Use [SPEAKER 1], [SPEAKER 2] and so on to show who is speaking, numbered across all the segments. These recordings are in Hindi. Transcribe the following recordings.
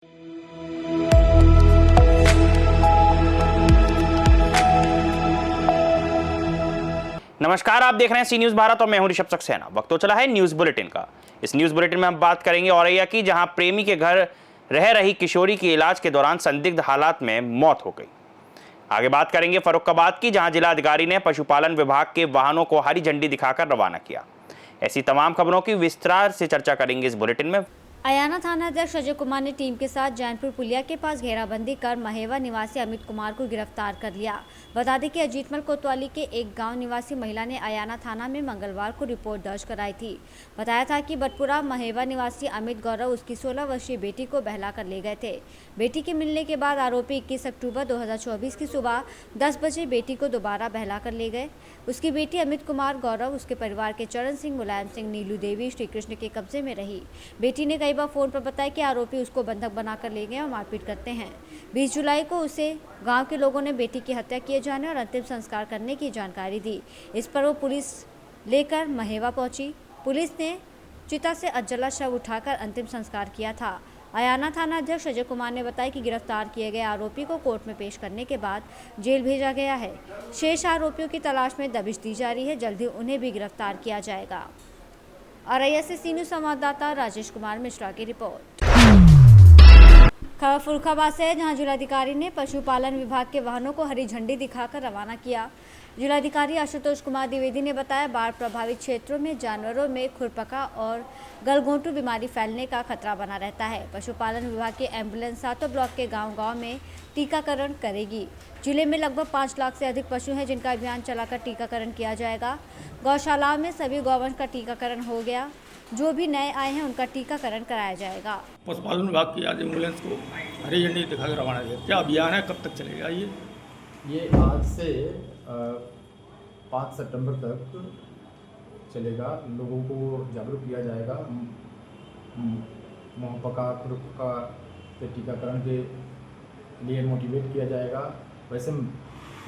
[SPEAKER 1] नमस्कार, आप देख रहे हैं सी न्यूज भारत और मैं हूं ऋषभ सक्सेना। वक्त तो चला है न्यूज बुलेटिन का। इस न्यूज बुलेटिन में हम बात करेंगे औरैया की, जहां प्रेमी के घर रह रही किशोरी की इलाज के दौरान संदिग्ध हालात में मौत हो गई। आगे बात करेंगे फर्रुखाबाद की, जहां जिलाधिकारी ने पशुपालन विभाग के वाहनों को हरी झंडी दिखाकर रवाना किया। ऐसी तमाम खबरों की विस्तार से चर्चा करेंगे इस बुलेटिन में।
[SPEAKER 2] अयाना थाना अध्यक्ष अजय कुमार ने टीम के साथ जैनपुर पुलिया के पास घेराबंदी कर महेवा निवासी अमित कुमार को गिरफ्तार कर लिया। बता दें कि अजीतमल कोतवाली के एक गांव निवासी महिला ने अयाना थाना में मंगलवार को रिपोर्ट दर्ज कराई थी। बताया था कि बटपुरा महेवा निवासी अमित गौरव उसकी 16 वर्षीय बेटी को बहला कर ले गए थे। बेटी के मिलने के बाद आरोपी 21 अक्टूबर 2024 की सुबह 10 बजे बेटी को दोबारा बहला कर ले गए। उसकी बेटी अमित कुमार गौरव उसके परिवार के चरण सिंह, मुलायम सिंह, नीलू देवी, श्री कृष्ण के कब्जे में रही। बेटी ने कई बार फोन पर बताया कि आरोपी उसको बंधक बनाकर ले गए और मारपीट करते हैं। 20 जुलाई को उसे गांव के लोगों ने बेटी की हत्या किए जाने और अंतिम संस्कार करने की जानकारी दी। इस पर वो पुलिस लेकर महेवा पहुंची। पुलिस ने चिता से अज्जला शव उठाकर अंतिम संस्कार किया था। अयाना थाना अध्यक्ष अजय कुमार ने बताया कि गिरफ्तार किए गए आरोपी को कोर्ट में पेश करने के बाद जेल भेजा गया है। शेष आरोपियों की तलाश में दबिश दी जा रही है। जल्द ही उन्हें भी गिरफ्तार किया जाएगा। औरैया से सी न्यूज संवाददाता राजेश कुमार मिश्रा की रिपोर्ट। खबर फर्रुखाबाद से है, जहां जिलाधिकारी ने पशुपालन विभाग के वाहनों को हरी झंडी दिखाकर रवाना किया। जिलाधिकारी आशुतोष कुमार द्विवेदी ने बताया, बाढ़ प्रभावित क्षेत्रों में जानवरों में खुरपका और गलघोंटू बीमारी फैलने का खतरा बना रहता है। पशुपालन विभाग की एम्बुलेंस 7 ब्लॉक के गांव-गांव में टीकाकरण करेगी। जिले में लगभग 5 लाख से अधिक पशु हैं, जिनका अभियान चलाकर टीकाकरण किया जाएगा। गौशालाओं में सभी गौवंश का टीकाकरण हो गया। जो भी नए आए हैं उनका टीकाकरण कराया जाएगा।
[SPEAKER 3] पशुपालन विभाग की आज एम्बुलेंस को हरी झंडी दिखाकर रवाना किया। क्या अभियान है, कब तक चलेगा
[SPEAKER 4] ये आज से 5 सितंबर तक चलेगा। लोगों को जागरूक किया जाएगा। मुहपका, खुरपका के टीकाकरण के लिए मोटिवेट किया जाएगा। वैसे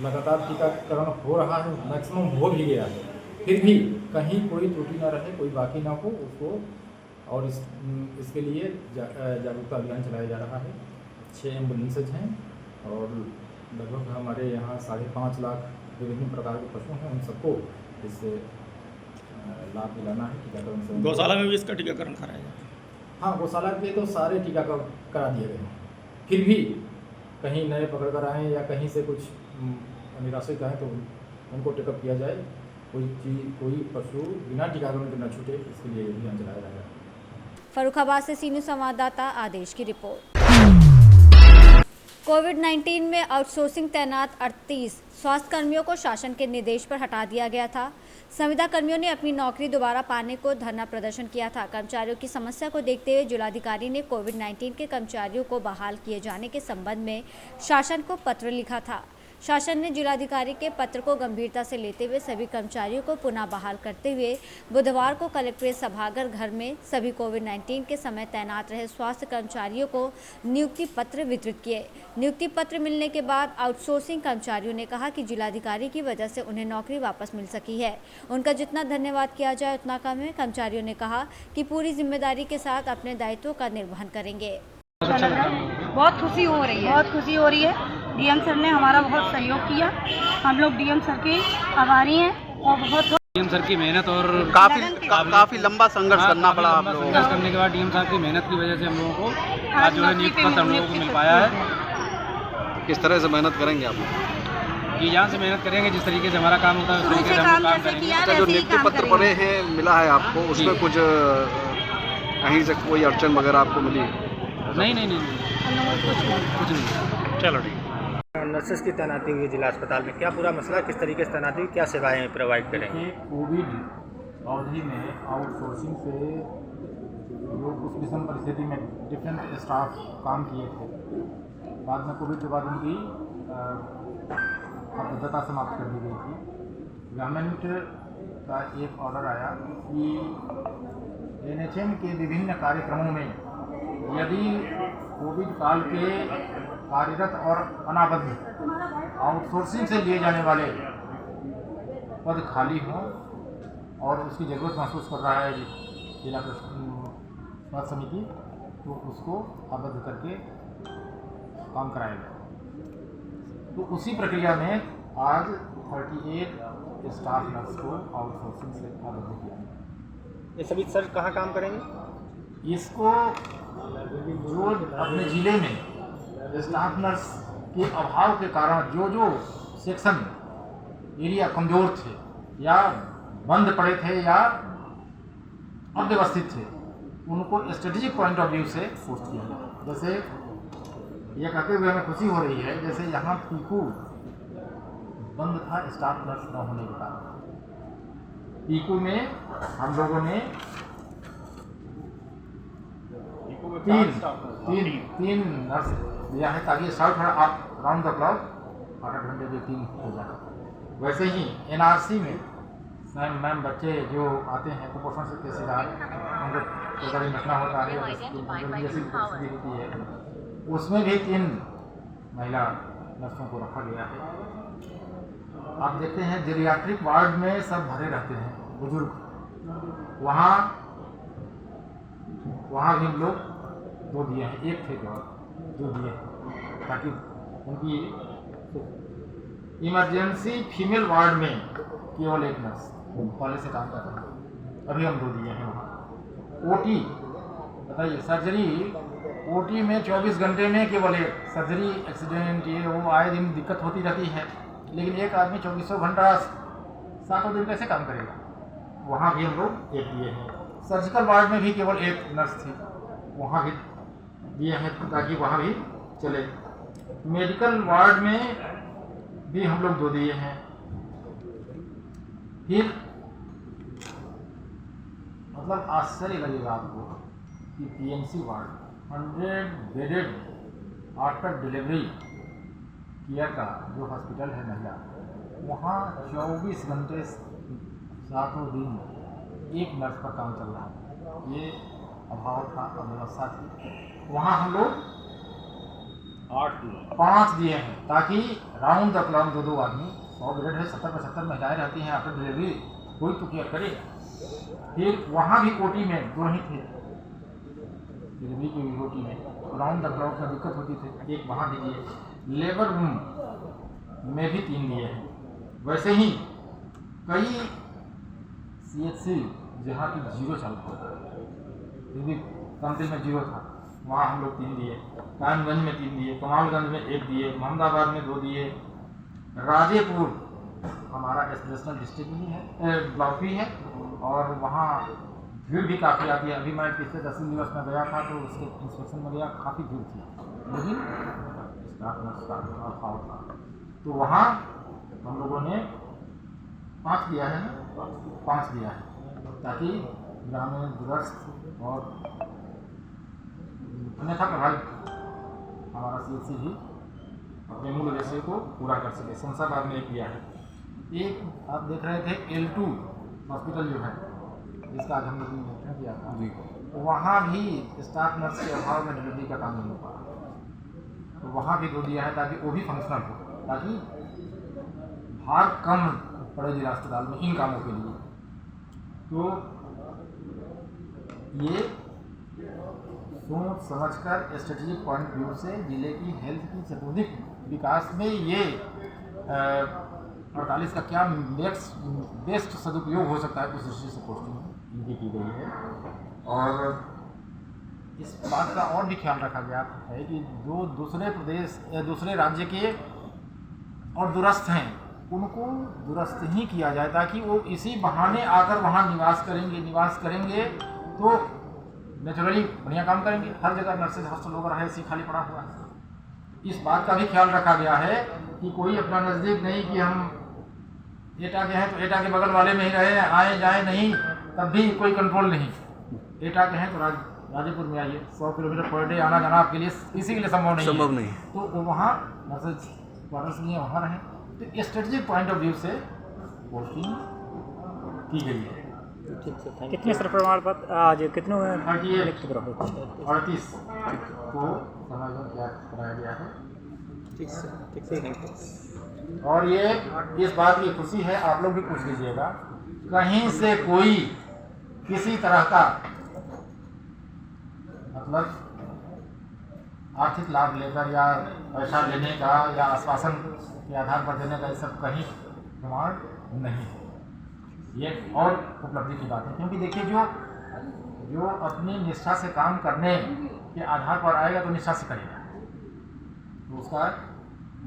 [SPEAKER 4] लगातार टीकाकरण हो रहा है, मैक्सिमम हो भी गया है, फिर भी कहीं कोई त्रुटि ना रहे, कोई बाकी ना हो उसको, और इसके लिए जागरूकता अभियान चलाया जा रहा है। 6 एम्बुलेंसेज हैं और लगभग हमारे यहाँ 5.5 लाख विभिन्न प्रकार के पशु हैं। उन सबको इससे लाभ दिलाना है टीकाकरण से।
[SPEAKER 3] गौशाला में भी इसका टीकाकरण कराया जाए।
[SPEAKER 4] हाँ, गौशाला के तो सारे टीकाकरण करा दिए गए हैं। फिर भी कहीं नए पकड़ कर आएँ या कहीं से कुछ निराश्रित आए तो उनको टेकअप किया जाए। कोई पशु बिना टीकाकरण के न छूटे, इसके लिए अभियान चलाया जाएगा।
[SPEAKER 2] फर्रुखाबाद से सी न्यूज संवाददाता आदेश की रिपोर्ट। कोविड-19 में आउटसोर्सिंग तैनात 38 स्वास्थ्य कर्मियों को शासन के निर्देश पर हटा दिया गया था। संविदा कर्मियों ने अपनी नौकरी दोबारा पाने को धरना प्रदर्शन किया था। कर्मचारियों की समस्या को देखते हुए जिलाधिकारी ने कोविड-19 के कर्मचारियों को बहाल किए जाने के संबंध में शासन को पत्र लिखा था। शासन ने जिलाधिकारी के पत्र को गंभीरता से लेते हुए सभी कर्मचारियों को पुनः बहाल करते हुए बुधवार को कलेक्ट्रेट सभागार घर में सभी कोविड-19 के समय तैनात रहे स्वास्थ्य कर्मचारियों को नियुक्ति पत्र वितरित किए। नियुक्ति पत्र मिलने के बाद आउटसोर्सिंग कर्मचारियों ने कहा कि जिलाधिकारी की वजह से उन्हें नौकरी वापस मिल सकी है। उनका जितना धन्यवाद किया जाए उतना कम है। कर्मचारियों ने कहा कि पूरी जिम्मेदारी के साथ अपने दायित्वों का निर्वहन करेंगे।
[SPEAKER 5] बहुत खुशी हो रही है। डीएम सर ने हमारा बहुत सहयोग किया। हम लोग डीएम सर के आभारी हैं और बहुत
[SPEAKER 6] डीएम सर की मेहनत और
[SPEAKER 7] काफी लंबा संघर्ष करना पड़ा आप लोगों को।
[SPEAKER 6] संघर्ष करने के बाद डीएम साहब की मेहनत की वजह से हम लोगों को आज जो है नियुक्ति पत्र हम लोगों को मिल पाया है।
[SPEAKER 7] किस तरह से मेहनत करेंगे आप लोग?
[SPEAKER 6] कि यहाँ से मेहनत करेंगे, जिस तरीके से हमारा काम होता है उस तरीके से हम काम करेंगे।
[SPEAKER 7] अच्छा, जो नियुक्ति पत्र पड़े हैं मिला है आपको, उसमें कुछ कहीं से कोई अड़चन वगैरह आपको मिली?
[SPEAKER 6] नहीं, कुछ नहीं। चलो ठीक।
[SPEAKER 8] नर्सेस की तैनाती हुई जिला अस्पताल में, क्या पूरा मसला, किस तरीके से तैनाती हुई, क्या सेवाएं प्रोवाइड करेंगे?
[SPEAKER 4] कोविड अवधि में आउटसोर्सिंग से लोग उस विषम परिस्थिति में डिफरेंट स्टाफ काम किए थे। बाद में कोविड के बाद उनकी अवैधता समाप्त कर दी गई थी। गवर्नमेंट का एक ऑर्डर आया कि एनएचएम के विभिन्न कार्यक्रमों में यदि कोविड काल के कार्यरत और अनाबद्ध आउटसोर्सिंग से लिए जाने वाले पद खाली हों और उसकी ज़रूरत महसूस कर रहा है जिला स्वास्थ्य समिति, तो उसको आबद्ध करके काम कराया गया। तो उसी प्रक्रिया में आज 38 स्टाफ नर्स को आउटसोर्सिंग से आबद्ध किया गया।
[SPEAKER 8] ये सभी सर कहाँ काम करेंगे?
[SPEAKER 4] इसको जो अपने ज़िले में स्टाफ नर्स के अभाव के कारण जो सेक्शन एरिया कमज़ोर थे या बंद पड़े थे या अव्यवस्थित थे, उनको स्ट्रेटेजिक पॉइंट ऑफ व्यू से पोस्ट किया गया। जैसे ये कहते हुए हमें खुशी हो रही है, जैसे यहाँ पीकू बंद था स्टाफ नर्स न होने के कारण, पीकू में हम लोगों ने तीन नर्स दिया है ताकि स्टाफ आप राउंड द क्लॉक 8 घंटे के 3 हो जाए। वैसे ही NRC में मैम बच्चे जो आते हैं कुपोषण से पेशीदार, उनको सरकारी मसला होता है, जैसी परिस्थिति होती है, उसमें भी 3 महिला नर्सों को रखा गया है। आप देखते हैं जेरियाट्रिक वार्ड में सब भरे रहते हैं बुजुर्ग, वहाँ भी हम लोग 2 दिए हैं, 1 थे केवल 2 दिए हैं ताकि उनकी इमरजेंसी फीमेल वार्ड में केवल 1 नर्स पहले से काम कर रहा है, अभी हम 2 दिए हैं वहाँ। OT बताइए, सर्जरी OT में 24 घंटे में केवल 1 सर्जरी, एक्सीडेंट ये वो आए दिन दिक्कत होती रहती है, लेकिन एक आदमी 24 घंटा 7 दिन कैसे काम करेगा? वहाँ भी हम लोग 1 दिए हैं। सर्जिकल वार्ड में भी केवल 1 नर्स थी, वहाँ भी दिए हैं ताकि वहाँ भी चले। मेडिकल वार्ड में भी हम लोग 2 दिए हैं। फिर मतलब आश्चर्य लगेगा आपको कि PMC ward 100 bedded after delivery care का जो हॉस्पिटल है महिला, वहाँ 24 घंटे 7 दिन 1 नर्स पर काम चल रहा है। ये अभाव था, अव्यवस्था थी। वहाँ हम लोग 5 दिए हैं ताकि राउंड द क्लॉक 2 आदमी, 100 बेड है, 70-75 महिलाएं रहती हैं आफ्टर डिलीवरी, कोई तो केयर करे। फिर वहाँ भी OT में 2 ही थे, डिलीवरी की OT में राउंड द क्लॉक में दिक्कत होती थी, 1 वहाँ भी दिए। लेबर रूम में भी 3 दिए हैं। वैसे ही कई CHC जहाँ की 0 चल रहा था, यदि काउंसिल में 0 था, वहाँ हम लोग 3 दिए। कायमगंज में 3 दिए, कमालगंज में 1 दिए, मोहम्मदाबाद में 2 दिए। राजेपुर हमारा एस्पिरेशनल डिस्ट्रिक्ट भी है, ब्लॉक भी है, और वहाँ भीड़ भी काफ़ी आती है। अभी मैं पिछले 10 दिवस में गया था तो उसके इंस्पेक्शन में गया, काफ़ी भीड़ थी, लेकिन स्टाफ नर्स का अभाव था। तो वहाँ हम लोगों ने 5 दिया है ना, 5 दिया है ताकि ग्रामीण दूरस्थ और अन्यथा प्रभावित हमारा CHC भी अपने मूल उद्देश्य को पूरा कर सके। शमशाबाद में 1 दिया है। एक आप देख रहे थे L2 हॉस्पिटल जो है, जिसका आज हम लोग निरीक्षण किया था, वहाँ भी स्टाफ नर्स के अभाव में डिलीवरी का काम नहीं हो पा रहा, तो वहाँ भी 2 दिया है ताकि वो भी फंक्शनल हो, ताकि भार कम पड़े जिला अस्पताल में इन कामों के लिए। तो ये सोच समझकर स्ट्रेटेजिक पॉइंट व्यू से जिले की हेल्थ की चतुर्दिक विकास में ये 48 का क्या बेस्ट सदुपयोग हो सकता है, उस दृष्टि से पोस्टिंग इनकी की गई है। और इस बात का और भी ख्याल रखा गया है कि जो दूसरे प्रदेश या दूसरे राज्य के और दूरस्थ हैं, उनको दुरुस्त ही किया जाए ताकि वो इसी बहाने आकर वहाँ निवास करेंगे तो नेचुरली बढ़िया काम करेंगे। हर जगह नर्सेज हॉस्टल वगैरह है, ऐसी खाली पड़ा हुआ है। इस बात का भी ख्याल रखा गया है कि कोई अपना नज़दीक नहीं कि हम एटा के हैं तो एटा के बगल वाले में ही रहे, आए जाए नहीं, तब भी कोई कंट्रोल नहीं। एटा के हैं तो राजेपुर में आइए, 100 किलोमीटर पर डे आना जाना आपके लिए किसी के लिए संभव नहीं। तो वहाँ नर्सेज क्वार्टर्स लिए वहाँ रहें। तो स्ट्रेटेजिक पॉइंट ऑफ व्यू से पोस्टिंग की गई है।
[SPEAKER 8] कितने सर प्रमाण पत्र आज कितने
[SPEAKER 4] 38 को समायोजन कराया गया है। ठीक। और ये इस बात की खुशी है, आप लोग भी पूछ लीजिएगा, कहीं से कोई किसी तरह का मतलब आर्थिक लाभ लेकर या पैसा लेने का या आश्वासन के आधार पर देने का ये सब कहीं प्रमाण नहीं है। ये और उपलब्धि की बात है, क्योंकि देखिए जो अपनी निष्ठा से काम करने के आधार पर आएगा तो निष्ठा से करेगा, तो उसका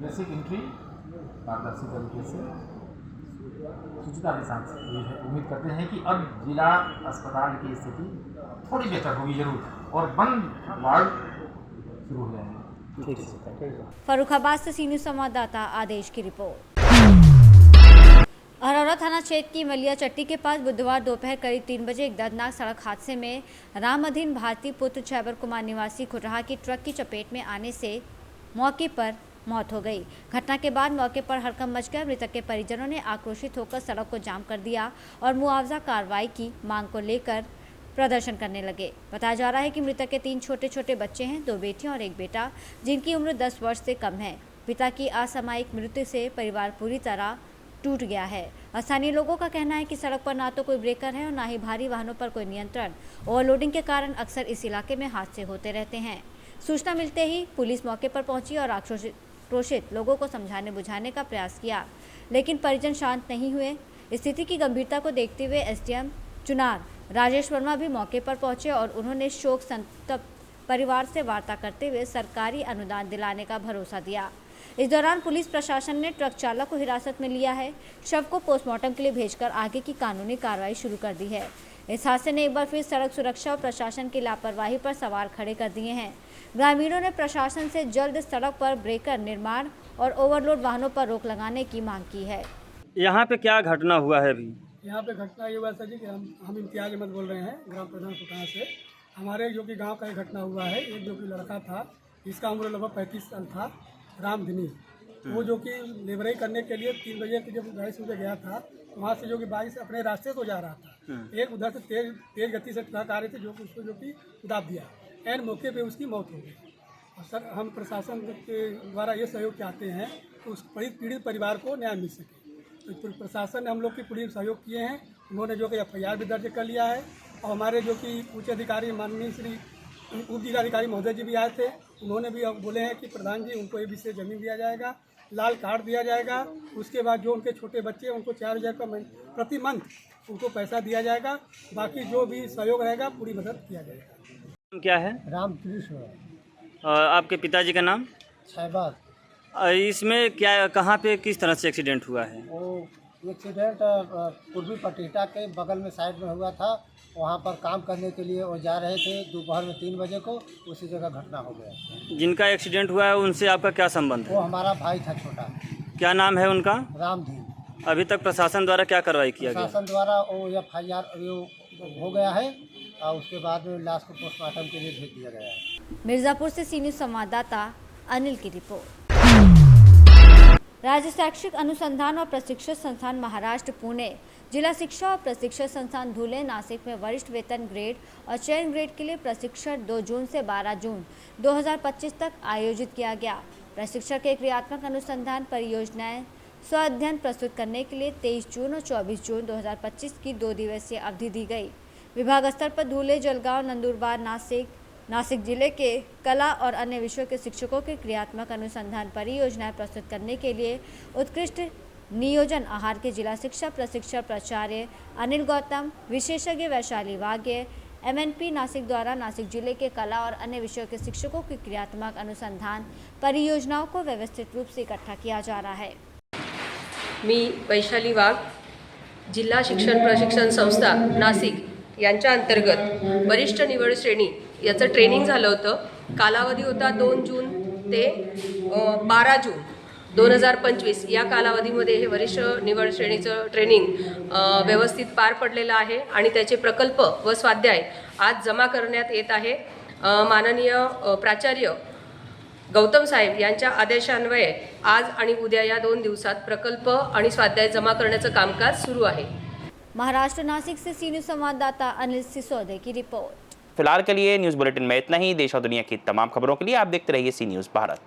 [SPEAKER 4] बेसिक एंट्री पारदर्शी तरीके से सूचिता के साथ उम्मीद करते हैं कि अब जिला अस्पताल की स्थिति थोड़ी बेहतर होगी जरूर, और बंद वार्ड शुरू हो जाएंगे।
[SPEAKER 2] फर्रुखाबाद से सी न्यूज़ संवाददाता आदेश की रिपोर्ट। अरौरा थाना क्षेत्र की मलिया चट्टी के पास बुधवार दोपहर करीब 3 बजे एक दर्दनाक सड़क हादसे में राम अधीन भारती पुत्र छैबर कुमार निवासी खुटहा की ट्रक की चपेट में आने से मौके पर मौत हो गई। घटना के बाद मौके पर हड़कंप मच गया। मृतक के परिजनों ने आक्रोशित होकर सड़क को जाम कर दिया और मुआवजा कार्रवाई की मांग को लेकर प्रदर्शन करने लगे। बताया जा रहा है कि मृतक के 3 छोटे छोटे बच्चे हैं, 2 बेटियां और 1 बेटा, जिनकी उम्र 10 वर्ष से कम है। पिता की असामयिक मृत्यु से परिवार पूरी तरह टूट गया है। स्थानीय लोगों का कहना है कि सड़क पर ना तो कोई ब्रेकर है और ना ही भारी वाहनों पर कोई नियंत्रण। ओवरलोडिंग के कारण अक्सर इस इलाके में हादसे होते रहते हैं। सूचना मिलते ही पुलिस मौके पर पहुंची और आक्रोशित लोगों को समझाने बुझाने का प्रयास किया, लेकिन परिजन शांत नहीं हुए। स्थिति की गंभीरता को देखते हुए एसडीएम चुनार राजेश वर्मा भी मौके पर पहुंचे और उन्होंने शोक संतप्त परिवार से वार्ता करते हुए सरकारी अनुदान दिलाने का भरोसा दिया। इस दौरान पुलिस प्रशासन ने ट्रक चालक को हिरासत में लिया है। शव को पोस्टमार्टम के लिए भेजकर आगे की कानूनी कार्रवाई शुरू कर दी है। इस हादसे ने एक बार फिर सड़क सुरक्षा और प्रशासन की लापरवाही पर सवाल खड़े कर दिए हैं। ग्रामीणों ने प्रशासन से जल्द सड़क पर ब्रेकर निर्माण और ओवरलोड वाहनों पर रोक लगाने की मांग की है।
[SPEAKER 6] यहाँ पे क्या घटना हुआ है अभी?
[SPEAKER 3] यहाँ पे घटना ये हुआ सर जी कि हम इम्तियाज अहमद बोल रहे हैं, ग्राम प्रधान खुटहा से। हमारे जो कि गांव का एक घटना हुआ है, एक जो कि लड़का था, इसका उम्र लगभग 35 साल था, रामधनी। वो जो कि लेबराई करने के लिए 3 बजे की जब गाड़ी से गया था, वहाँ से जो कि बाइक से अपने रास्ते को जा रहा था। एक उधर से तेज गति से ट्रक आ रहे थे, जो कि उसको जो कि दाब दिया। एन मौके पे उसकी मौत हो गई। और सर हम प्रशासन के द्वारा ये सहयोग चाहते हैं कि उस पीड़ित परिवार को न्याय मिल सके। तो प्रशासन ने हम लोग की पूरी सहयोग किए हैं। उन्होंने जो कि FIR भी दर्ज कर लिया है और हमारे जो कि उच्च अधिकारी माननीय श्री उप जिलाधिकारी महोदय जी भी आए थे। उन्होंने भी अब बोले हैं कि प्रधान जी उनको ABC ज़मीन दिया जाएगा, लाल कार्ड दिया जाएगा। उसके बाद जो उनके छोटे बच्चे हैं उनको 4000 का प्रति मंथ उनको पैसा दिया जाएगा। बाकी जो भी सहयोग रहेगा पूरी मदद किया जाएगा।
[SPEAKER 6] क्या है?
[SPEAKER 4] रामकृष्ण।
[SPEAKER 6] आपके पिताजी का नाम?
[SPEAKER 4] छैबर।
[SPEAKER 6] इसमें क्या, कहाँ पे, किस तरह से एक्सीडेंट हुआ है?
[SPEAKER 4] वो एक्सीडेंट पूर्वी पटीटा के बगल में साइड में हुआ था। वहाँ पर काम करने के लिए वो जा रहे थे दोपहर में 3 बजे को, उसी जगह घटना हो गया।
[SPEAKER 6] जिनका एक्सीडेंट हुआ है उनसे आपका क्या संबंध है?
[SPEAKER 4] वो हमारा भाई था छोटा।
[SPEAKER 6] क्या नाम है उनका?
[SPEAKER 4] रामधीन।
[SPEAKER 6] अभी तक प्रशासन द्वारा क्या कार्रवाई किया गया?
[SPEAKER 4] प्रशासन द्वारा वो FIR हो गया है और उसके बाद में लाश को पोस्टमार्टम के लिए भेज दिया गया है।
[SPEAKER 2] मिर्जापुर से सी न्यूज़ संवाददाता अनिल की रिपोर्ट। राज्य शैक्षिक अनुसंधान और प्रशिक्षण संस्थान महाराष्ट्र पुणे, जिला शिक्षा और प्रशिक्षण संस्थान धुले नासिक में वरिष्ठ वेतन ग्रेड और चयन ग्रेड के लिए प्रशिक्षण 2 जून से 12 जून 2025 तक आयोजित किया गया। प्रशिक्षण के क्रियात्मक अनुसंधान परियोजनाएं स्व अध्ययन प्रस्तुत करने के लिए 23 जून और 24 जून 2025 की 2 दिवसीय अवधि दी गई। विभाग स्तर पर धुले, जलगांव, नंदुरबार, नासिक जिले के कला और अन्य विषयों के शिक्षकों के क्रियात्मक अनुसंधान परियोजनाएं प्रस्तुत करने के लिए उत्कृष्ट नियोजन आहार के जिला शिक्षा प्रशिक्षण प्राचार्य अनिल गौतम, विशेषज्ञ वैशाली वाग्य, MNP नासिक द्वारा नासिक जिले के कला और अन्य विषयों के शिक्षकों की क्रियात्मक अनुसंधान परियोजनाओं को व्यवस्थित रूप से इकट्ठा किया जा रहा है।
[SPEAKER 9] मी वैशाली वाघ, जिल्हा शिक्षण प्रशिक्षण संस्था नाशिक यांच्या अंतर्गत वरिष्ठ निवड श्रेणी याचं ट्रेनिंग झालं होतं। कालावधी होता 2 जून ते 12 जून 2025 या कालावधीमध्ये हे वरिष्ठ निवड श्रेणीचं ट्रेनिंग व्यवस्थित पार पडलेलं आहे आणि त्याचे प्रकल्प व स्वाध्याय आज जमा करण्यात येत आहे। माननीय प्राचार्य गौतम साहेब यांच्या आदेशान्वये आज आणि उद्या या 2 दिवसात प्रकल्प आणि स्वाध्याय जमा करण्याचं कामकाज सुरू आहे।
[SPEAKER 2] महाराष्ट्र नासिक से सी न्यूज़ संवाददाता अनिल सिसोदे की रिपोर्ट।
[SPEAKER 1] फिलहाल के लिए न्यूज़ बुलेटिन में इतना ही। देश और दुनिया की तमाम खबरों के लिए आप देखते रहिए सी न्यूज़ भारत।